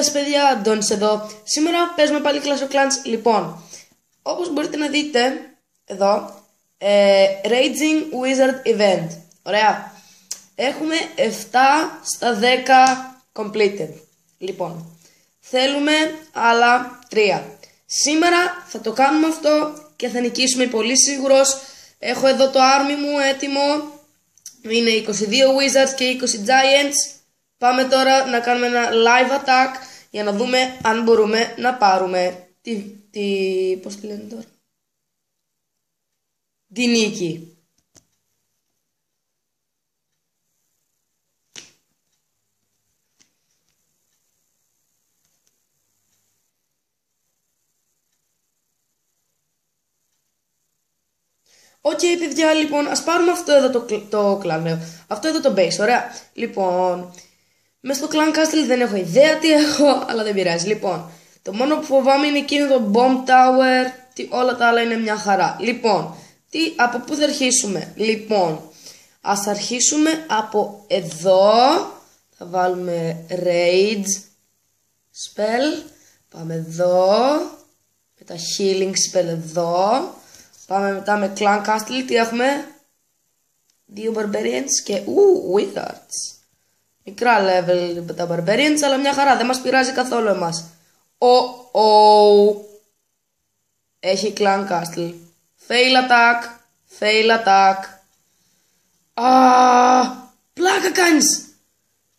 σας παιδιά, Αντώνης εδώ. Σήμερα παίζουμε πάλι Clash of Clans. Λοιπόν, όπως μπορείτε να δείτε εδώ, Raging Wizard Event. Ωραία. Έχουμε 7 στα 10 completed. Λοιπόν, θέλουμε άλλα 3. Σήμερα θα το κάνουμε αυτό και θα νικήσουμε, πολύ σίγουρος. Έχω εδώ το army μου έτοιμο. Είναι 22 Wizards και 20 Giants. Πάμε τώρα να κάνουμε ένα live attack για να δούμε αν μπορούμε να πάρουμε πώς τη λένε τώρα, τη νίκη. Οκ, παιδιά, λοιπόν, ας πάρουμε αυτό εδώ το clan, λέω. Αυτό εδώ το base, ωραία. Λοιπόν, μες στο clan castle δεν έχω ιδέα τι έχω, αλλά δεν πειράζει. Λοιπόν, το μόνο που φοβάμαι είναι εκείνο το bomb tower, όλα τα άλλα είναι μια χαρά. Λοιπόν, από πού θα αρχίσουμε? Λοιπόν, ας αρχίσουμε από εδώ. Θα βάλουμε rage spell. Πάμε εδώ, με τα healing spell εδώ. Πάμε μετά με clan castle, τι έχουμε? 2 barbarians και wizards. Μικρά level τα barbarians, αλλά μια χαρά, δεν μας πειράζει καθόλου εμάς. Έχει clan castle. Fail attack. Πλάκα κάνεις.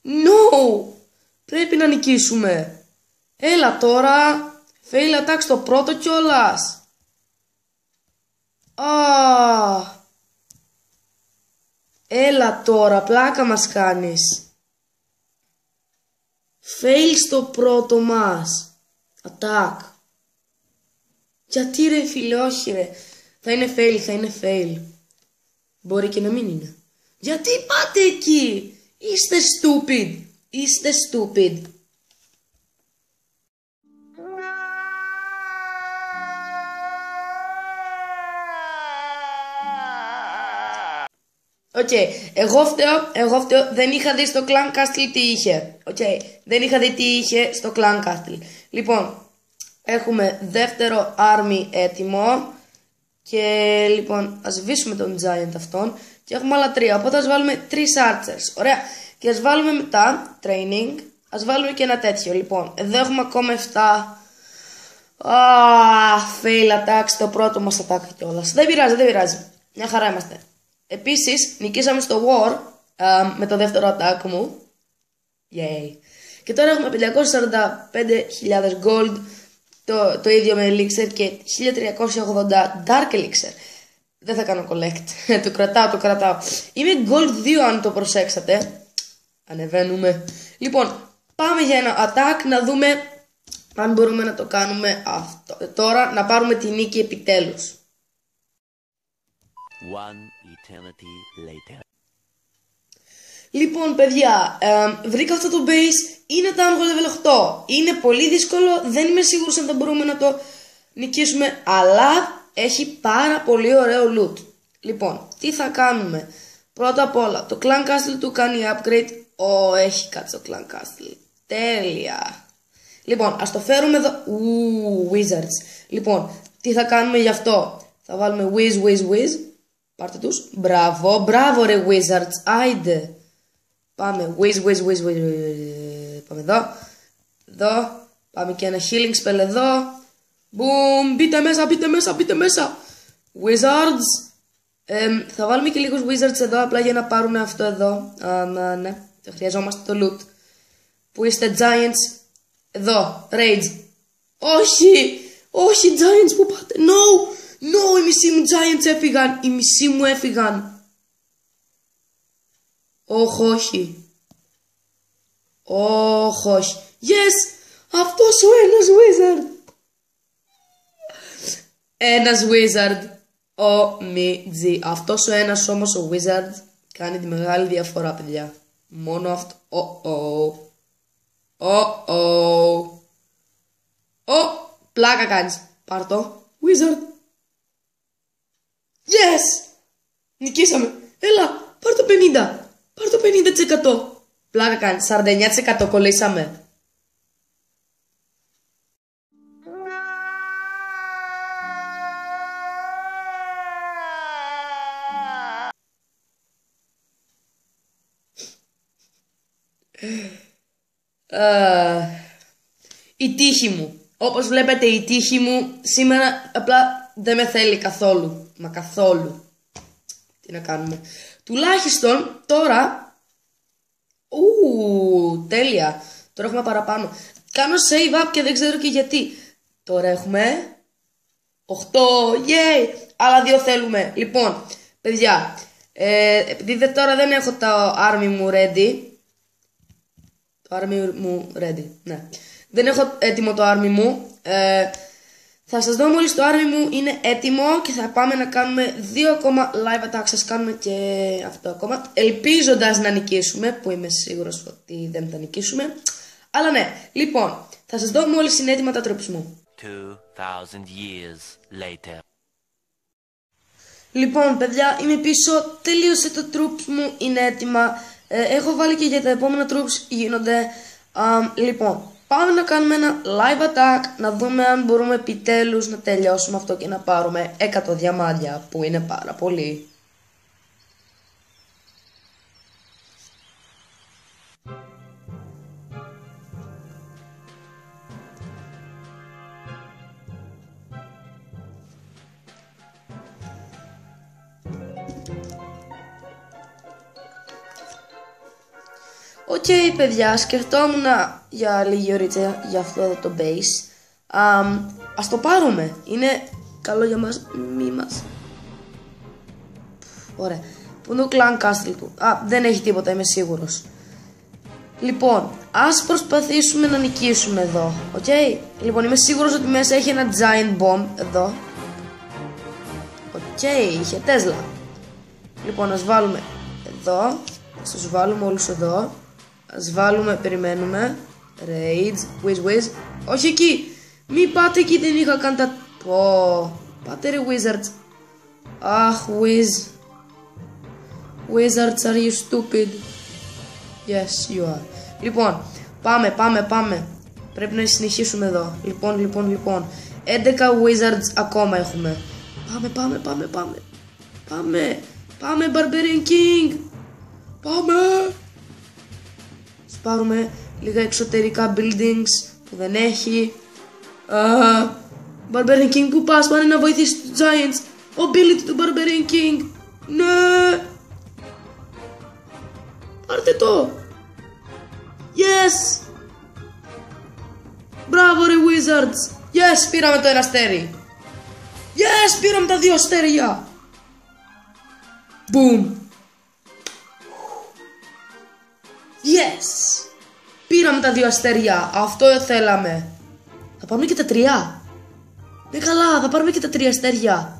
No. Πρέπει να νικήσουμε. Έλα τώρα. Fail attack στο πρώτο κιόλας. Έλα τώρα, πλάκα μας κάνεις. Fail στο πρώτο μας attack. Γιατί ρε φίλε, όχι ρε. Θα είναι fail. Μπορεί και να μην είναι. Γιατί πάτε εκεί? Είστε stupid. Οκ, εγώ φταίω, δεν είχα δει στο clan castle τι είχε. Δεν είχα δει τι είχε στο clan castle. Λοιπόν, έχουμε δεύτερο army έτοιμο. Και λοιπόν, ας σβήσουμε τον giant αυτόν. Και έχουμε άλλα 3, οπότε ας βάλουμε 3 archers. Ωραία, και ας βάλουμε μετά training. Ας βάλουμε και ένα τέτοιο. Λοιπόν, εδώ έχουμε ακόμα 7. Fail attack στο πρώτο μας attack κιόλας. Δεν πειράζει. Μια χαρά είμαστε. Επίσης, νικήσαμε στο war με το δεύτερο attack μου. Yay. Και τώρα έχουμε 545.000 gold, το ίδιο με elixir και 1380 dark elixir. Δεν θα κάνω collect. το κρατάω. Είμαι gold 2 αν το προσέξατε. Ανεβαίνουμε. Λοιπόν, πάμε για ένα attack να δούμε αν μπορούμε να το κάνουμε αυτό. Τώρα να πάρουμε τη νίκη επιτέλους. One eternity later. Λοιπόν, παιδιά, βρήκα αυτό το base. Είναι tango level 8. Είναι πολύ δύσκολο. Δεν είμαι σίγουρος αν θα μπορούμε να το νικήσουμε. Αλλά έχει πάρα πολύ ωραίο loot. Λοιπόν, τι θα κάνουμε? Πρώτα απ' όλα, το clan castle του κάνει upgrade. Έχει κάτι στο clan castle. Τέλεια. Λοιπόν, ας το φέρουμε εδώ. Wizards. Λοιπόν, τι θα κάνουμε γι' αυτό? Θα βάλουμε whiz. Πάρτε τους. Μπράβο ρε wizards. Άιντε. Πάμε. Whiz. Πάμε εδώ. Πάμε και ένα healing spell εδώ. Boom. Μπείτε μέσα. Wizards. Θα βάλουμε και λίγους wizards εδώ, απλά για να πάρουμε αυτό εδώ. Ναι. Το χρειαζόμαστε το loot. Πού είστε giants? Εδώ. Rage. Όχι giants, που πάτε? No, οι μισοί μου giants έφυγαν. Όχι. Yes, αυτός ο ένας wizard. Αυτός ο ένας όμως ο wizard κάνει τη μεγάλη διαφορά, παιδιά. Μόνο αυτό. Πλάκα κάνεις. Πάρ' το. Wizard. Yes! Νικήσαμε. Έλα, πάρ' το 50%. Πλάκα κάνεις. 49% κολλήσαμε. Η τύχη μου. Όπως βλέπετε η τύχη μου σήμερα απλά δεν με θέλει καθόλου. Μα καθόλου. Τι να κάνουμε. Τουλάχιστον τώρα... τέλεια. Τώρα έχουμε παραπάνω. Κάνω save up και δεν ξέρω και γιατί. Τώρα έχουμε 8. Yay! Άλλα 2 θέλουμε. Λοιπόν, παιδιά, επειδή τώρα δεν έχω το army μου ready. Το army μου ready, ναι. Δεν έχω έτοιμο το army μου. Θα σας δω μόλις το army μου είναι έτοιμο και θα πάμε να κάνουμε 2 ακόμα live attacks. Σας κάνουμε και αυτό ακόμα. Ελπίζοντας να νικήσουμε, που είμαι σίγουρος ότι δεν θα νικήσουμε. Αλλά ναι, λοιπόν, θα σας δω μόλις είναι έτοιμα τα troops μου. 2000 years later. Λοιπόν, παιδιά, είμαι πίσω. Τελείωσε το troops μου, είναι έτοιμα. Έχω βάλει και για τα επόμενα troops γίνονται. Λοιπόν, πάμε να κάνουμε ένα live attack, να δούμε αν μπορούμε επιτέλους να τελειώσουμε αυτό και να πάρουμε 100 διαμάντια, που είναι πάρα πολύ. Οκ, παιδιά, σκεφτόμουν για λίγη ωρίτσα για αυτό εδώ το base. Ας το πάρουμε. Είναι καλό για μας. Μη μας. Ωραία. Πού είναι το clan castle του? Δεν έχει τίποτα, είμαι σίγουρος. Λοιπόν, ας προσπαθήσουμε να νικήσουμε εδώ. Οκ. Λοιπόν, είμαι σίγουρος ότι μέσα έχει ένα giant bomb εδώ. Οκ, είχε Tesla. Λοιπόν, ας βάλουμε εδώ. Ας τους βάλουμε όλους εδώ. Ας βάλουμε, περιμένουμε. Rage, whiz. Όχι εκεί. Μη πάτε εκεί, δεν είχα κάνει τα... πάτε ρε wizards. Αχ, whiz. Wizards, are you stupid? Yes, you are. Λοιπόν, πάμε. Πρέπει να συνεχίσουμε εδώ. Λοιπόν. 11 wizards ακόμα έχουμε. Πάμε, Barbarian King. Πάμε. Πάρουμε λίγα εξωτερικά buildings που δεν έχει. Barbarian King, που πας? Πάνε να βοηθήσει τους Giants. Ability του Barbarian King. Ναι. Πάρτε το. Yes. Μπράβο ρε Wizards. Yes, πήραμε το ένα αστέρι. Yes, πήραμε τα 2 αστέρια. Boom. Yes! Πήραμε τα 2 αστέρια. Αυτό θέλαμε. Θα πάρουμε και τα 3. Ναι, καλά, θα πάρουμε και τα 3 αστέρια.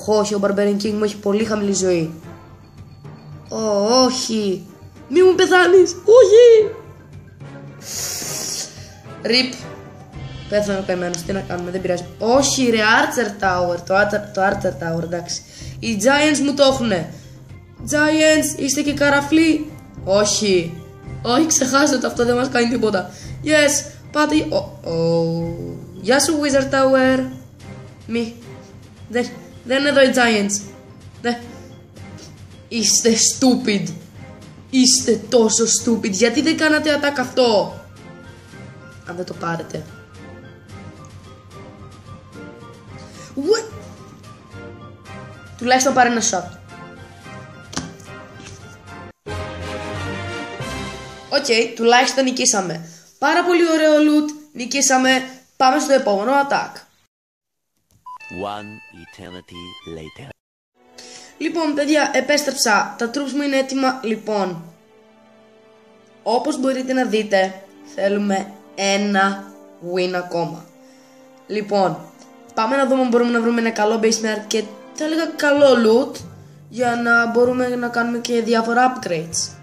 Όχι, ο Barbarian King μου έχει πολύ χαμηλή ζωή. Όχι. Μη μου πεθάνεις. Όχι. Rip. Πέθανε ο καημένος. Τι να κάνουμε, δεν πειράζει. Όχι ρε, Archer Tower. Το Archer Tower, εντάξει. Οι Giants μου το έχουνε. Giants, είστε και καραφλοί? Όχι. Όχι, ξεχάστε το, αυτό δεν μας κάνει τίποτα. Yes, πάτε. Γεια σου Wizard Tower. Μη. Δεν είναι εδώ οι Giants. Είστε stupid. Είστε τόσο stupid. Γιατί δεν κάνατε attack αυτό? Αν δεν το πάρετε. What? Τουλάχιστον πάρε ένα shot. Οκ, τουλάχιστον νικήσαμε. Πάρα πολύ ωραίο loot. Νικήσαμε. Πάμε στο επόμενο attack. One eternity later. Λοιπόν, παιδιά, επέστρεψα. Τα troops μου είναι έτοιμα. Λοιπόν, όπως μπορείτε να δείτε, θέλουμε ένα win ακόμα. Λοιπόν, πάμε να δούμε αν μπορούμε να βρούμε ένα καλό base με αρκετά, θα έλεγα, καλό loot, για να μπορούμε να κάνουμε και διάφορα upgrades.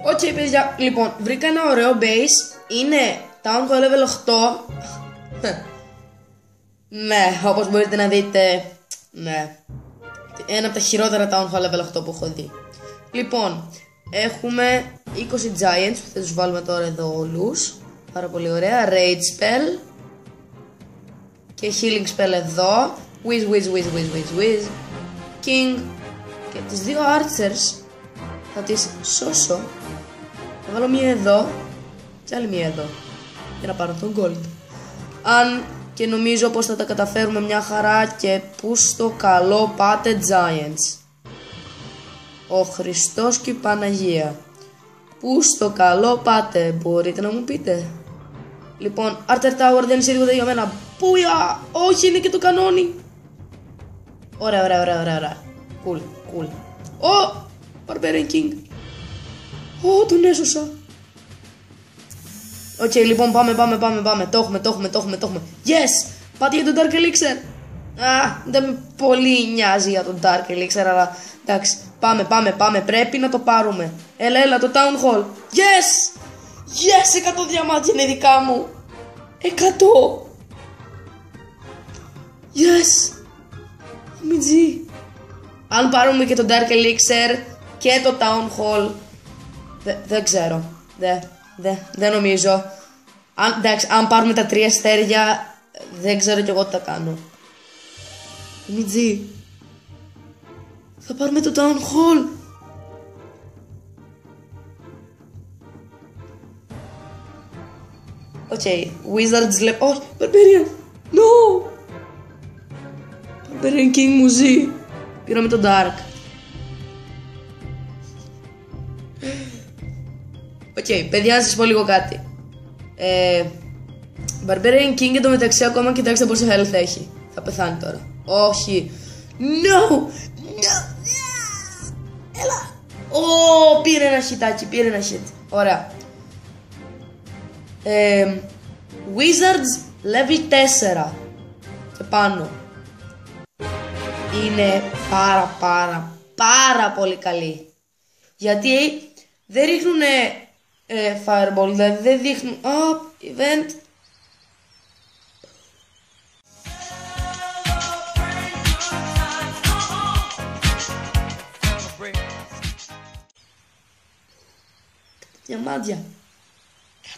Οκ, παιδιά, λοιπόν, βρήκα ένα ωραίο base. Είναι Town Hall level 8. Ναι, όπως μπορείτε να δείτε, ναι. Ένα από τα χειρότερα Town Hall level 8 που έχω δει. Λοιπόν, έχουμε 20 Giants που θα τους βάλουμε τώρα εδώ όλους. Πάρα πολύ ωραία. Rage Spell. Και Healing Spell εδώ. Whiz. King. Και τις δύο Archers θα τις σώσω. Θα βάλω μία εδώ και άλλη μία εδώ για να πάρω τον gold. Αν και νομίζω πως θα τα καταφέρουμε μια χαρά. Και που στο καλό πάτε Giants. Ο Χριστός και η Παναγία. Πού στο καλό πάτε, μπορείτε να μου πείτε? Λοιπόν, Archer Tower δεν είναι τίποτα για μένα. Πούια! Όχι, είναι και το κανόνι. Ωραία. Cool. Ω! Barbarian King. Ω, τον έσωσα. Οκ, λοιπόν, πάμε. Το έχουμε. Yes! Πάτε για τον Dark Elixir. Δεν με πολύ νοιάζει για τον Dark Elixir, αλλά εντάξει, πάμε, πρέπει να το πάρουμε. Έλα, το Town Hall. Yes! 100 διαμάτια είναι δικά μου. 100! Yes! Αμιτζή. Αν πάρουμε και τον Dark Elixir και το Town Hall, δεν ξέρω. Δεν νομίζω. Αν πάρουμε τα 3 αστέρια, δεν ξέρω κι εγώ τι θα κάνω. Αμιτζή. Θα πάρουμε το Town Hall. Οκ, Wizards λέει. Όχι, Barbarian. No. Barbarian King μου ζει. Πήραμε το Dark. Οκ, παιδιά, να σας πω λίγο κάτι. Barbarian King εντωμεταξύ ακόμα κοιτάξτε πόσο health έχει. Θα πεθάνει τώρα. Όχι. No. Έλα. Πήρε ένα χιτάκι, Ωραία. Wizards level 4 και πάνω. Είναι πάρα πολύ καλή. Γιατί δεν ρίχνουν fireball, δηλαδή δεν δείχνουν event. Διαμάντια.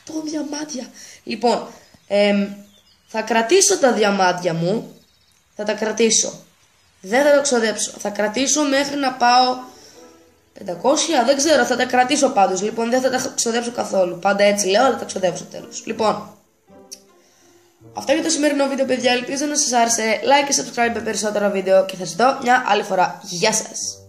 100 διαμάντια. Λοιπόν, θα κρατήσω τα διαμάντια μου. Θα τα κρατήσω. Δεν θα τα ξοδέψω. Θα κρατήσω μέχρι να πάω 500, δεν ξέρω, θα τα κρατήσω πάντως. Λοιπόν, δεν θα τα ξοδέψω καθόλου. Πάντα έτσι λέω, αλλά τα ξοδέψω τέλος. Λοιπόν, αυτό για το σημερινό βίντεο, παιδιά. Ελπίζω να σας άρεσε. Like και subscribe για περισσότερα βίντεο και θα σας δω μια άλλη φορά. Γεια σας.